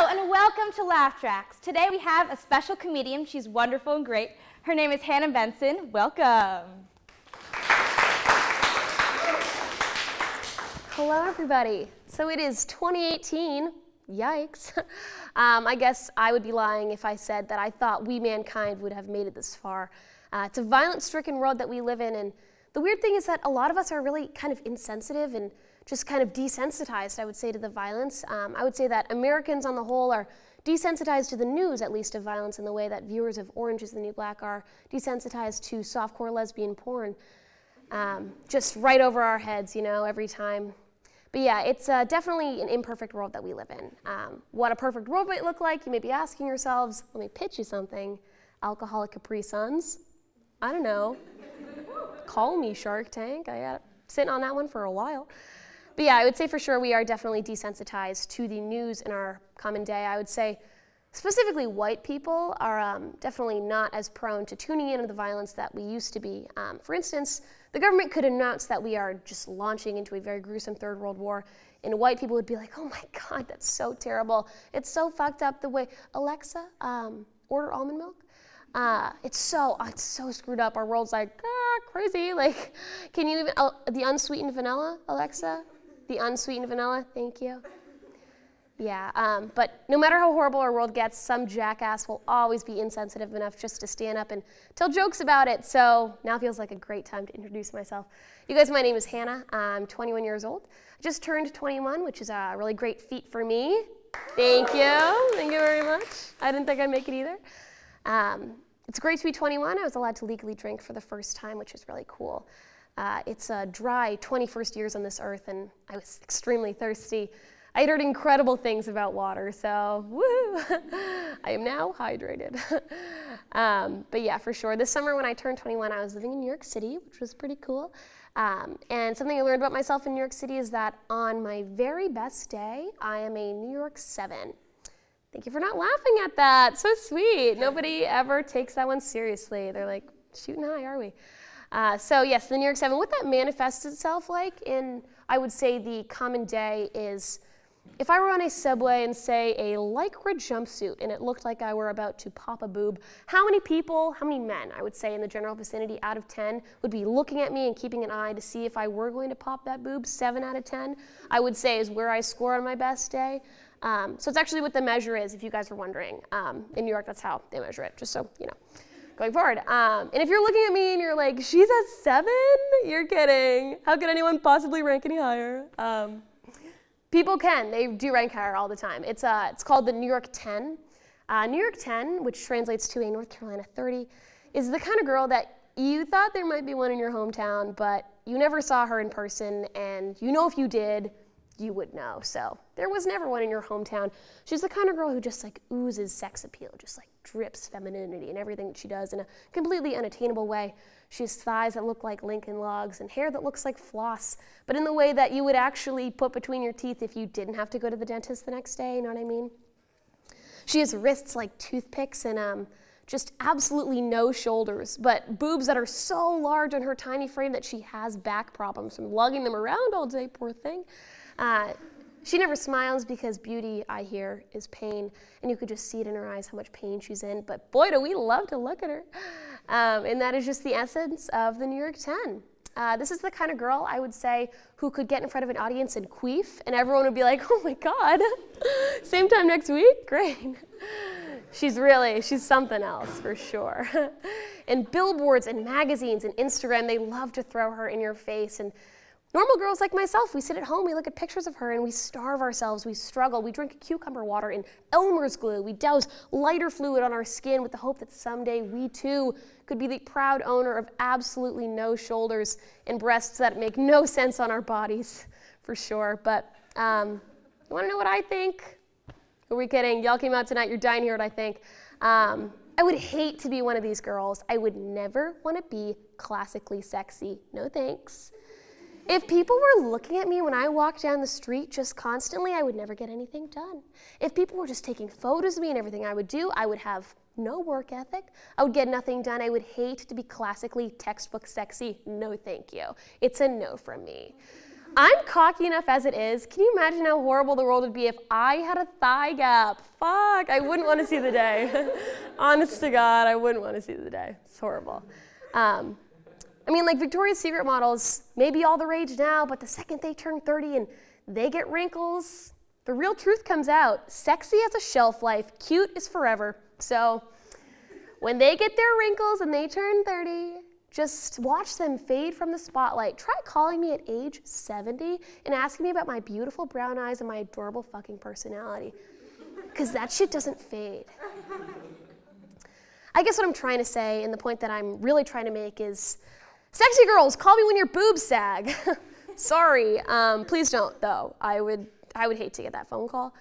and welcome to Laugh Tracks. Today we have a special comedian. She's wonderful and great. Her name is Hannah Benson. Welcome. Hello, everybody. So it is 2018. Yikes. I guess I would be lying if I said that I thought we, mankind, would have made it this far. It's a violence-stricken world that we live in, and the weird thing is that a lot of us are really kind of insensitive and just kind of desensitized, I would say, to the violence. I would say that Americans on the whole are desensitized to the news, at least, of violence in the way that viewers of Orange is the New Black are desensitized to softcore lesbian porn. Just right over our heads, you know, every time. But yeah, it's definitely an imperfect world that we live in. What a perfect world might look like, you may be asking yourselves. Let me pitch you something. Alcoholic Capri Suns? I don't know. Call me, Shark Tank. I got sitting on that one for a while. But yeah, I would say for sure we are definitely desensitized to the news in our common day. I would say specifically white people are definitely not as prone to tuning into the violence that we used to be. For instance, the government could announce that we are just launching into a very gruesome Third World War, and white people would be like, oh my God, that's so terrible. It's so fucked up the way, Alexa, order almond milk. It's so screwed up. Our world's like, crazy. Like, can you even, the unsweetened vanilla, Alexa? The unsweetened vanilla, thank you. Yeah, but no matter how horrible our world gets, some jackass will always be insensitive enough just to stand up and tell jokes about it. So now feels like a great time to introduce myself. You guys, my name is Hannah. I'm 21 years old. I just turned 21, which is a really great feat for me. Thank you. Thank you very much. I didn't think I'd make it either. It's great to be 21. I was allowed to legally drink for the first time, which is really cool. It's a dry 21st years on this earth, and I was extremely thirsty. I had heard incredible things about water, so woo! I am now hydrated. But yeah, for sure. This summer when I turned 21, I was living in New York City, which was pretty cool. And something I learned about myself in New York City is that on my very best day, I am a New York 7. Thank you for not laughing at that. So sweet. Nobody ever takes that one seriously. They're like, shooting high, are we? So yes, the New York 7, what that manifests itself like in, I would say, the common day is, if I were on a subway and say a lycra jumpsuit and it looked like I were about to pop a boob, how many people, how many men, I would say in the general vicinity out of 10 would be looking at me and keeping an eye to see if I were going to pop that boob? 7 out of 10, I would say, is where I score on my best day. So it's actually what the measure is, if you guys were wondering. In New York, that's how they measure it, just so you know. Going forward. And if you're looking at me and you're like, she's a 7? You're kidding. How could anyone possibly rank any higher? People can. They do rank higher all the time. It's called the New York 10. New York 10, which translates to a North Carolina 30, is the kind of girl that you thought there might be one in your hometown, but you never saw her in person, and you know if you did, you would know. So there was never one in your hometown. She's the kind of girl who just like oozes sex appeal, just like drips femininity in everything that she does in a completely unattainable way. She has thighs that look like Lincoln Logs and hair that looks like floss, but in the way that you would actually put between your teeth if you didn't have to go to the dentist the next day, you know what I mean? She has wrists like toothpicks and just absolutely no shoulders, but boobs that are so large on her tiny frame that she has back problems from lugging them around all day, poor thing. She never smiles because beauty, I hear, is pain, and you could just see it in her eyes how much pain she's in, but boy, do we love to look at her. And that is just the essence of the New York 10. This is the kind of girl, I would say, who could get in front of an audience and queef, and everyone would be like, oh my God, same time next week? Great. She's something else, for sure. And billboards and magazines and Instagram, they love to throw her in your face, and normal girls like myself, we sit at home, we look at pictures of her, and we starve ourselves, we struggle, we drink cucumber water and Elmer's glue, we douse lighter fluid on our skin with the hope that someday we too could be the proud owner of absolutely no shoulders and breasts that make no sense on our bodies, for sure. But you wanna know what I think? Who are we kidding? Y'all came out tonight, you're dying to hear what I think. I would hate to be one of these girls. I would never wanna be classically sexy. No thanks. If people were looking at me when I walked down the street just constantly, I would never get anything done. If people were just taking photos of me and everything I would do, I would have no work ethic. I would get nothing done. I would hate to be classically textbook sexy. No, thank you. It's a no from me. I'm cocky enough as it is. Can you imagine how horrible the world would be if I had a thigh gap? Fuck, I wouldn't want to see the day. Honest to God, I wouldn't want to see the day. It's horrible. I mean, like Victoria's Secret models, maybe all the rage now, but the second they turn 30 and they get wrinkles, the real truth comes out. Sexy has a shelf life, cute is forever. So when they get their wrinkles and they turn 30, just watch them fade from the spotlight. Try calling me at age 70 and asking me about my beautiful brown eyes and my adorable fucking personality. Because that shit doesn't fade. I guess what I'm trying to say, and the point that I'm really trying to make is, sexy girls, call me when your boobs sag. Sorry, please don't though. I would hate to get that phone call.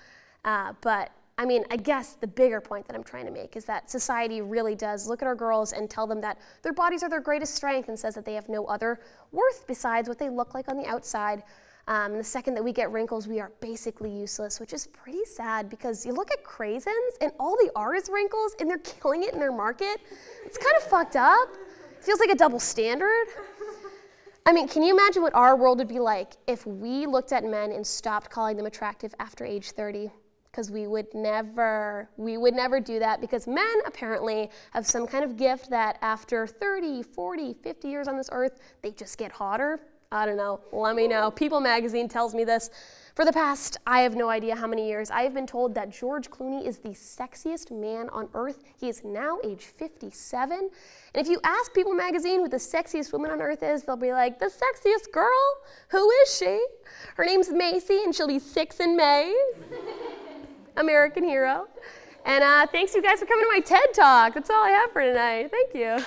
But I mean, I guess the bigger point that I'm trying to make is that society really does look at our girls and tell them that their bodies are their greatest strength and says that they have no other worth besides what they look like on the outside. And the second that we get wrinkles, we are basically useless, which is pretty sad because you look at craisins and all they are is wrinkles and they're killing it in their market. It's kind of fucked up. It feels like a double standard. I mean, can you imagine what our world would be like if we looked at men and stopped calling them attractive after age 30? Because we would never do that because men apparently have some kind of gift that after 30, 40, 50 years on this earth, they just get hotter. I don't know, let me know. People magazine tells me this. For the past, I have no idea how many years, I have been told that George Clooney is the sexiest man on earth. He is now age 57. And if you ask People magazine who the sexiest woman on earth is, they'll be like, the sexiest girl? Who is she? Her name's Macy and she'll be 6 in May. American hero. And thanks you guys for coming to my TED Talk. That's all I have for tonight. Thank you.